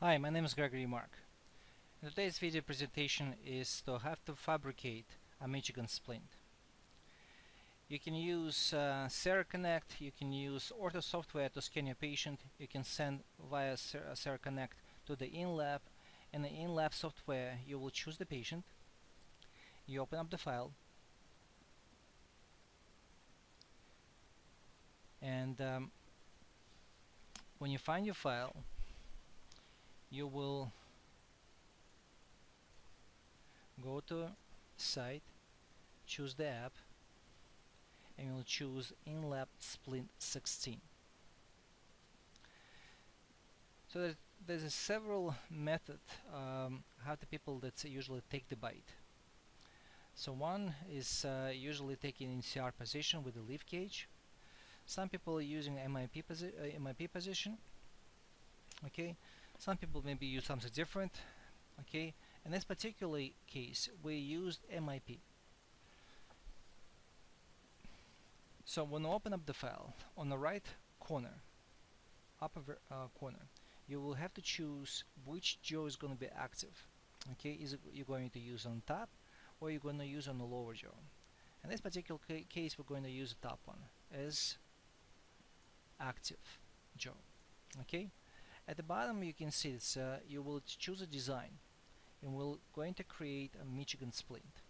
Hi, my name is Gregory Mark. Today's video presentation is to how to fabricate a Michigan splint. You can use Connect, you can use Ortho software to scan your patient, you can send via Connect to the Inlab. In the Inlab software you will choose the patient, you open up the file, and when you find your file you will go to site, choose the app, and you'll choose Inlab Splint 16. So there's several methods how the people that usually take the bite. So one is usually taking in CR position with the leaf cage. Some people are using MIP position. Okay, some people maybe use something different. Okay, in this particular case we used MIP. So when you open up the file, on the right corner, upper corner, you will have to choose which jaw is going to be active. Okay, is it you're going to use on top or you're going to use on the lower jaw? In this particular case we're going to use the top one as active jaw. Okay, at the bottom you can see it's you will choose a design and we're going to create a Michigan splint.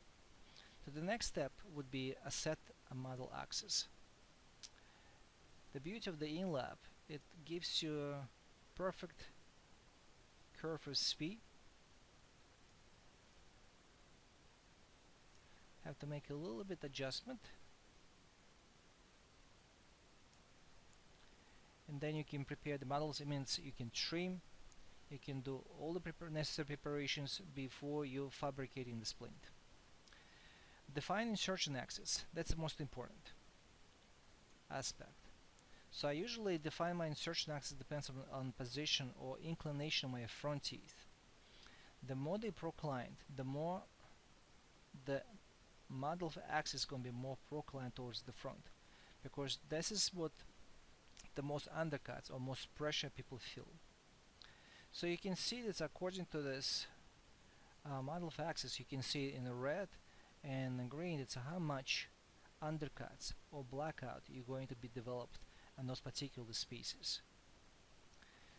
So the next step would be a set a model axis. The beauty of the Inlab, it gives you a perfect curve of speed. Have to make a little bit adjustment, and then you can prepare the models. It means you can trim, you can do all the necessary preparations before you fabricating the splint. Define insertion axis, that's the most important aspect. So I usually define my insertion axis depends on position or inclination of my front teeth. The more they proclined, the more the model axis is going to be more proclined towards the front, because this is what the most undercuts or most pressure people feel. So you can see that according to this model axis, you can see in the red and the green, it's how much undercuts or blackout you're going to be developed on those particular species.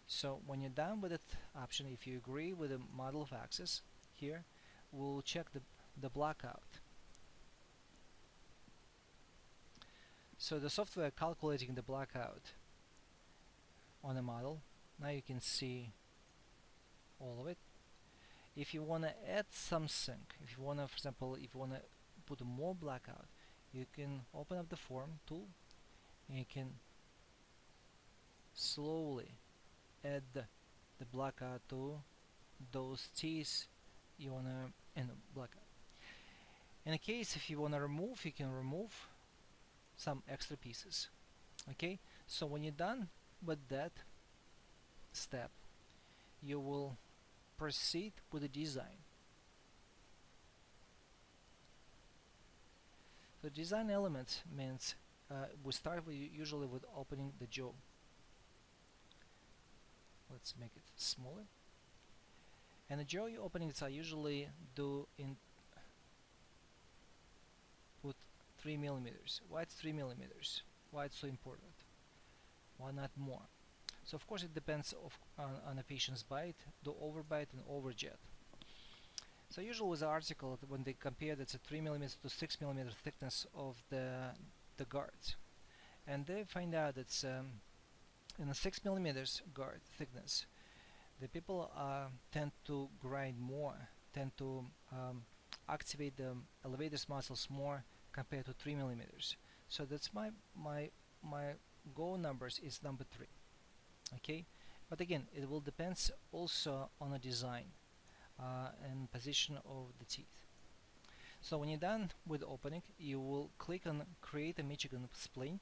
So when you're done with that option, if you agree with the model of axis here, we'll check the blackout. So the software calculating the blackout on the model, now you can see all of it. If you want to add something, if you want to, for example, if you want to put more blackout, you can open up the form tool and you can slowly add the blackout to those teeth you want to blackout. In a case if you want to remove, you can remove some extra pieces. Okay, so when you're done with that step, you will proceed with the design. The design elements means we start usually with opening the jaw. Let's make it smaller. And the jaw openings I usually do in put 3 millimeters. Why it's 3 millimeters? Why it's so important? Why not more? So of course it depends on a patient's bite, the overbite and overjet. So usually with the article, when they compare that's a 3 millimeters to 6 millimeter thickness of the guards, and they find out that's in a 6 millimeters guard thickness, the people tend to grind more, tend to activate the elevators muscles more compared to 3 millimeters. So that's my goal numbers is number 3. Okay, but again it will depends also on the design and position of the teeth. So when you're done with the opening, you will click on create a Michigan splint,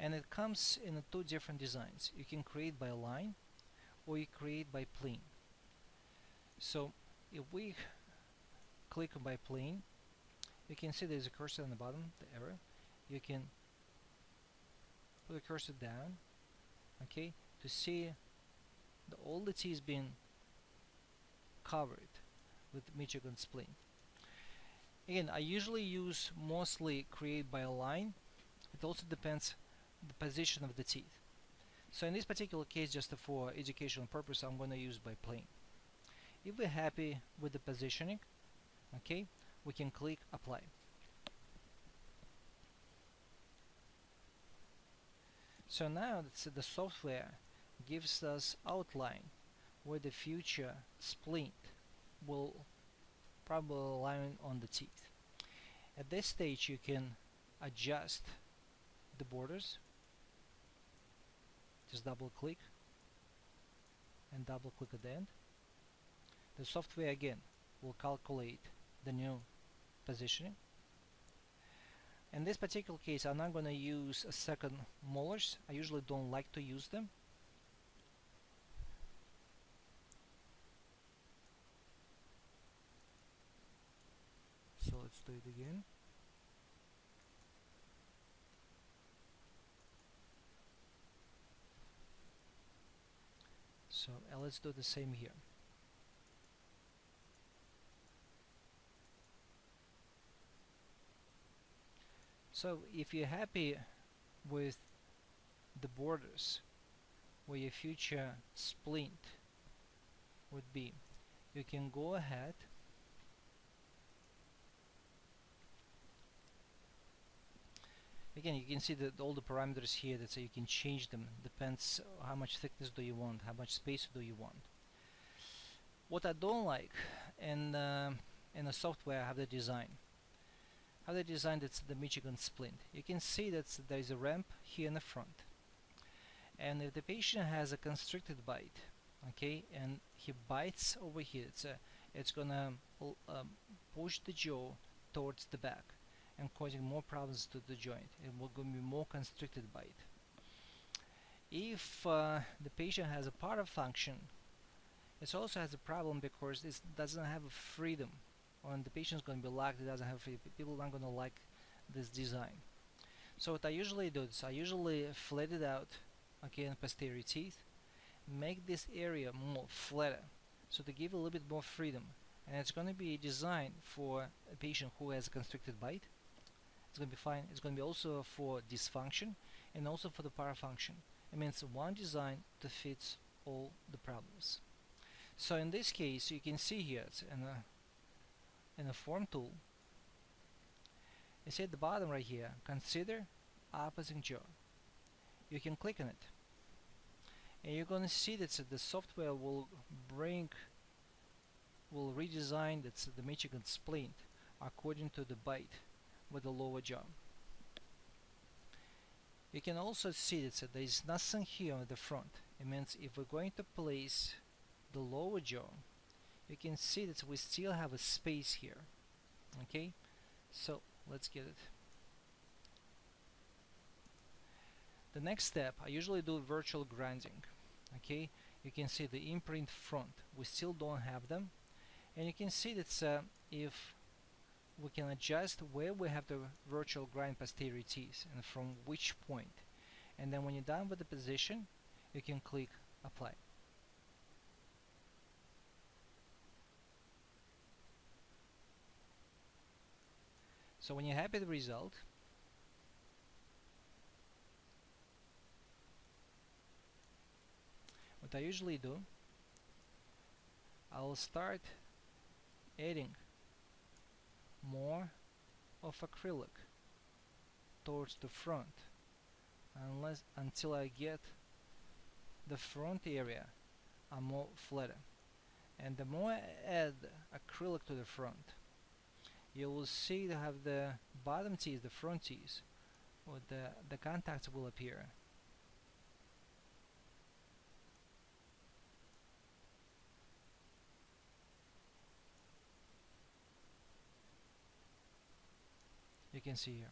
and it comes in 2 different designs. You can create by line or you create by plane. So if we click by plane, you can see there's a cursor on the bottom, the arrow. You can put the cursor down, okay, to see all the teeth being covered with Michigan splint. Again, I usually use mostly create by a line. It also depends the position of the teeth. So in this particular case, just for educational purpose, I'm going to use by plane. If we're happy with the positioning, okay, we can click apply. So now the software gives us outline where the future splint will probably align on the teeth. At this stage you can adjust the borders. Just double click and double click at the end. The software again will calculate the new positioning. In this particular case, I'm not going to use a second molars. I usually don't like to use them. So let's do it again. So let's do the same here. So if you're happy with the borders where your future splint would be, you can go ahead again. You can see that all the parameters here, that so you can change them. Depends how much thickness do you want, how much space do you want. What I don't like in the software, I have the design. How they designed it's the Michigan splint. You can see that there is a ramp here in the front, and if the patient has a constricted bite, okay, and he bites over here, it's gonna push the jaw towards the back and causing more problems to the joint. It will going to be more constricted bite. If the patient has a part function, it also has a problem because it doesn't have a freedom. When the patient is going to be locked, it doesn't have freedom. People aren't going to like this design. So what I usually do is I usually flat it out, okay, in posterior teeth, make this area more flatter, so to give a little bit more freedom. And it's going to be designed for a patient who has a constricted bite. It's going to be fine. It's going to be also for dysfunction and also for the parafunction. It means one design that fits all the problems. So in this case, you can see here it's in a form tool. You see at the bottom right here, consider opposing jaw. You can click on it, and you're going to see that the software will redesign the Michigan splint according to the bite with the lower jaw. You can also see that there is nothing here on the front. It means if we're going to place the lower jaw, you can see that we still have a space here. Okay, so let's get it. The next step, I usually do virtual grinding. Okay, you can see the imprint front, we still don't have them, and you can see that if we can adjust where we have the virtual grind posterior teeth and from which point, and then when you're done with the position, you can click apply. So when you're happy with the result, what I usually do, I'll start adding more of acrylic towards the front until I get the front area more flatter. And the more I add acrylic to the front, you will see to have the bottom teeth, the front teeth, or the contacts will appear. You can see here.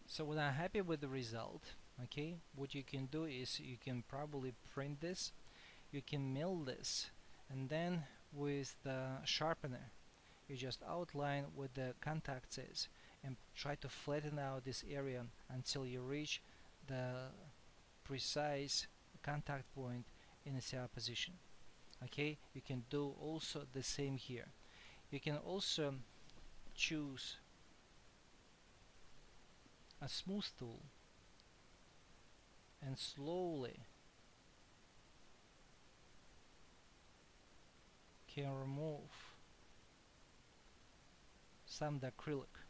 So when I'm happy with the result, okay, what you can do is you can probably print this, you can mill this, and then with the sharpener you just outline what the contact is and try to flatten out this area until you reach the precise contact point in the CR position. Okay, you can do also the same here. You can also choose a smooth tool and slowly can remove some of the acrylic.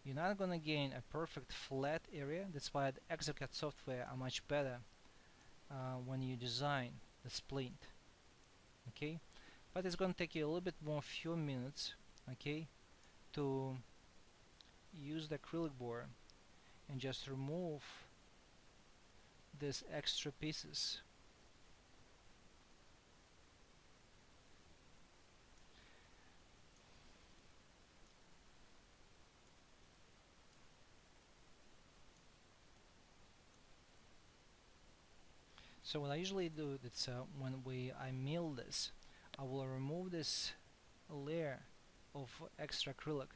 You're not gonna gain a perfect flat area. That's why the Exocad software are much better when you design the splint. Okay, but it's gonna take you a little bit more, few minutes, okay, to use the acrylic board and just remove these extra pieces. So what I usually do is when I mill this, I will remove this layer of extra acrylic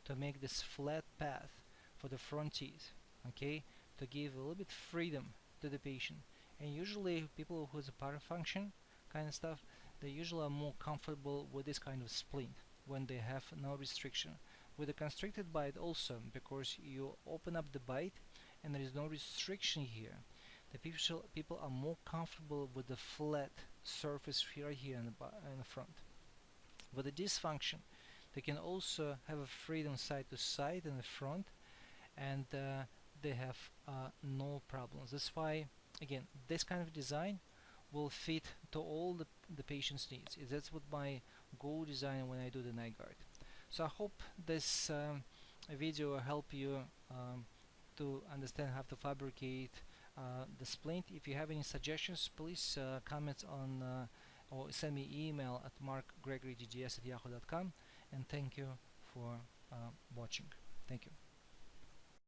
to make this flat path for the front teeth, okay, to give a little bit freedom to the patient. And usually people who's a parafunction kind of stuff, they usually are more comfortable with this kind of splint when they have no restriction. With a constricted bite also, because you open up the bite and there is no restriction here, the people are more comfortable with the flat surface right here in the front. With the dysfunction, they can also have a freedom side to side in the front, and they have no problems. That's why, again, this kind of design will fit to all the patient's needs. That's what my goal design when I do the night guard. So I hope this video will help you to understand how to fabricate the splint. If you have any suggestions, please comment on or send me email at markgregorydds@yahoo.com, and thank you for watching. Thank you.